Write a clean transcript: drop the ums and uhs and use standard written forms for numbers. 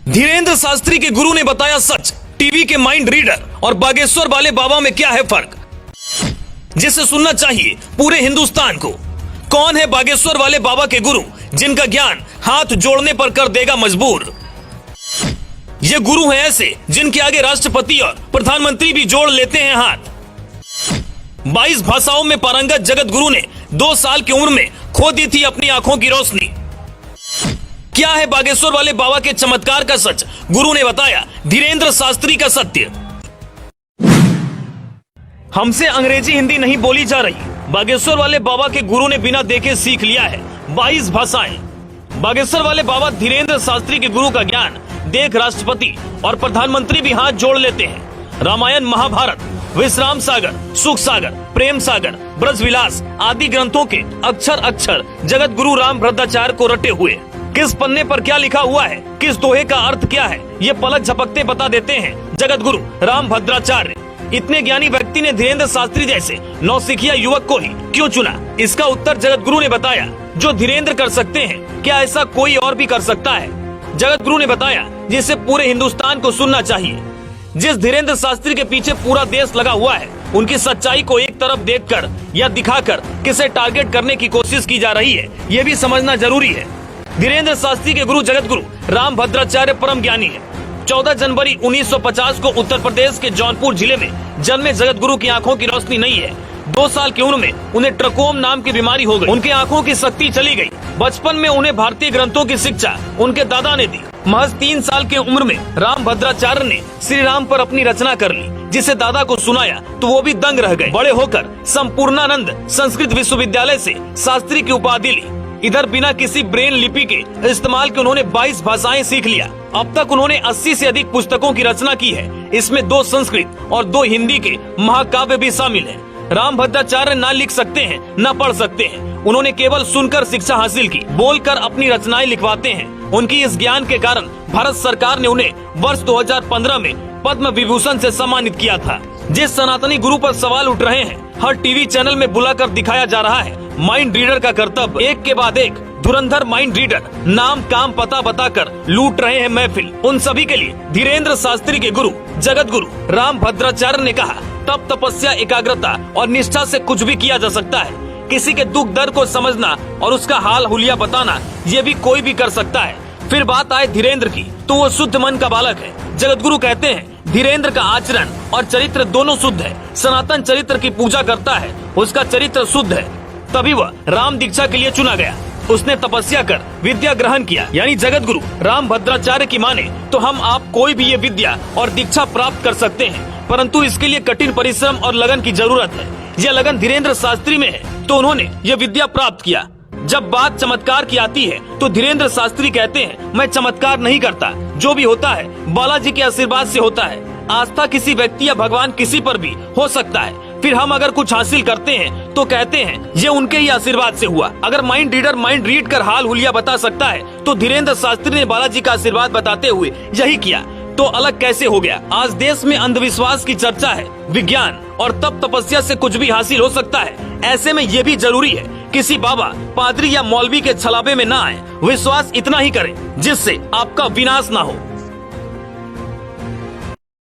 धीरेन्द्र शास्त्री के गुरु ने बताया सच। टीवी के माइंड रीडर और बागेश्वर वाले बाबा में क्या है फर्क, जिसे सुनना चाहिए पूरे हिंदुस्तान को। कौन है बागेश्वर वाले बाबा के गुरु जिनका ज्ञान हाथ जोड़ने पर कर देगा मजबूर। ये गुरु हैं ऐसे जिनके आगे राष्ट्रपति और प्रधानमंत्री भी जोड़ लेते हैं हाथ। 22 भाषाओं में पारंगत जगत गुरु ने 2 साल की उम्र में खो दी थी अपनी आंखों की रोशनी। क्या है बागेश्वर वाले बाबा के चमत्कार का सच, गुरु ने बताया धीरेन्द्र शास्त्री का सत्य। हमसे अंग्रेजी हिंदी नहीं बोली जा रही। बागेश्वर वाले बाबा के गुरु ने बिना देखे सीख लिया है 22 भाषाएं। बागेश्वर वाले बाबा धीरेन्द्र शास्त्री के गुरु का ज्ञान देख राष्ट्रपति और प्रधानमंत्री भी हाथ जोड़ लेते हैं। रामायण, महाभारत, विश्राम सागर, सुख सागर, प्रेम सागर, ब्रजविलास आदि ग्रंथों के अक्षर अक्षर जगत गुरु राम भद्राचार्य को रटे हुए। किस पन्ने पर क्या लिखा हुआ है, किस दोहे का अर्थ क्या है, ये पलक झपकते बता देते हैं जगत गुरु राम भद्राचार्य। इतने ज्ञानी व्यक्ति ने धीरेन्द्र शास्त्री जैसे नौसिखिया युवक को ही क्यों चुना? इसका उत्तर जगत गुरु ने बताया। जो धीरेन्द्र कर सकते हैं, क्या ऐसा कोई और भी कर सकता है? जगत गुरु ने बताया जिसे पूरे हिंदुस्तान को सुनना चाहिए। जिस धीरेन्द्र शास्त्री के पीछे पूरा देश लगा हुआ है, उनकी सच्चाई को एक तरफ देखकर या दिखाकर किसे टारगेट करने की कोशिश की जा रही है, ये भी समझना जरूरी है। धीरेन्द्र शास्त्री के गुरु जगत गुरु राम भद्राचार्य परम ज्ञानी है। 14 जनवरी 1950 को उत्तर प्रदेश के जौनपुर जिले में जन्मे जगत गुरु की आंखों की रोशनी नहीं है। 2 साल की उम्र में उन्हें ट्रकोम नाम की बीमारी हो गई। उनकी आंखों की शक्ति चली गई। बचपन में उन्हें भारतीय ग्रंथों की शिक्षा उनके दादा ने दी। महज 3 साल की उम्र में राम भद्राचार्य ने श्री राम पर अपनी रचना कर ली, जिसे दादा को सुनाया तो वो भी दंग रह गए। बड़े होकर संपूर्णानंद संस्कृत विश्वविद्यालय से शास्त्री की उपाधि ली। इधर बिना किसी ब्रेन लिपि के इस्तेमाल के उन्होंने 22 भाषाएं सीख लिया। अब तक उन्होंने 80 से अधिक पुस्तकों की रचना की है। इसमें 2 संस्कृत और 2 हिंदी के महाकाव्य भी शामिल हैं। राम भद्राचार्य ना लिख सकते हैं, ना पढ़ सकते हैं। उन्होंने केवल सुनकर शिक्षा हासिल की, बोलकर अपनी रचनाएं लिखवाते हैं। उनकी इस ज्ञान के कारण भारत सरकार ने उन्हें वर्ष 2015 में पद्म विभूषण से सम्मानित किया था। जिस सनातनी गुरु पर सवाल उठ रहे हैं, हर टीवी चैनल में बुलाकर दिखाया जा रहा है। माइंड रीडर का कर्तव्य, एक के बाद एक धुरंधर माइंड रीडर नाम काम पता बताकर लूट रहे हैं महफिल। उन सभी के लिए धीरेन्द्र शास्त्री के गुरु जगत गुरु राम भद्राचार्य ने कहा, तप तपस्या, एकाग्रता और निष्ठा से कुछ भी किया जा सकता है। किसी के दुख दर्द को समझना और उसका हाल हुलिया बताना, ये भी कोई भी कर सकता है। फिर बात आए धीरेन्द्र की, तो वो शुद्ध मन का बालक है। जगत गुरु कहते हैं धीरेन्द्र का आचरण और चरित्र दोनों शुद्ध है। सनातन चरित्र की पूजा करता है, उसका चरित्र शुद्ध है, तभी वह राम दीक्षा के लिए चुना गया। उसने तपस्या कर विद्या ग्रहण किया। यानी जगत गुरु राम भद्राचार्य की माने तो हम आप कोई भी ये विद्या और दीक्षा प्राप्त कर सकते हैं, परंतु इसके लिए कठिन परिश्रम और लगन की जरूरत है। यह लगन धीरेन्द्र शास्त्री में है, तो उन्होंने ये विद्या प्राप्त किया। जब बात चमत्कार की आती है तो धीरेन्द्र शास्त्री कहते हैं, मैं चमत्कार नहीं करता, जो भी होता है बालाजी के आशीर्वाद से होता है। आस्था किसी व्यक्ति या भगवान किसी पर भी हो सकता है। फिर हम अगर कुछ हासिल करते हैं तो कहते हैं ये उनके ही आशीर्वाद से हुआ। अगर माइंड रीडर माइंड रीड कर हाल हुलिया बता सकता है, तो धीरेन्द्र शास्त्री ने बालाजी का आशीर्वाद बताते हुए यही किया, तो अलग कैसे हो गया? आज देश में अंधविश्वास की चर्चा है। विज्ञान और तप तपस्या से कुछ भी हासिल हो सकता है। ऐसे में ये भी जरूरी है किसी बाबा, पादरी या मौलवी के छलावे में ना आए। विश्वास इतना ही करें जिससे आपका विनाश ना हो।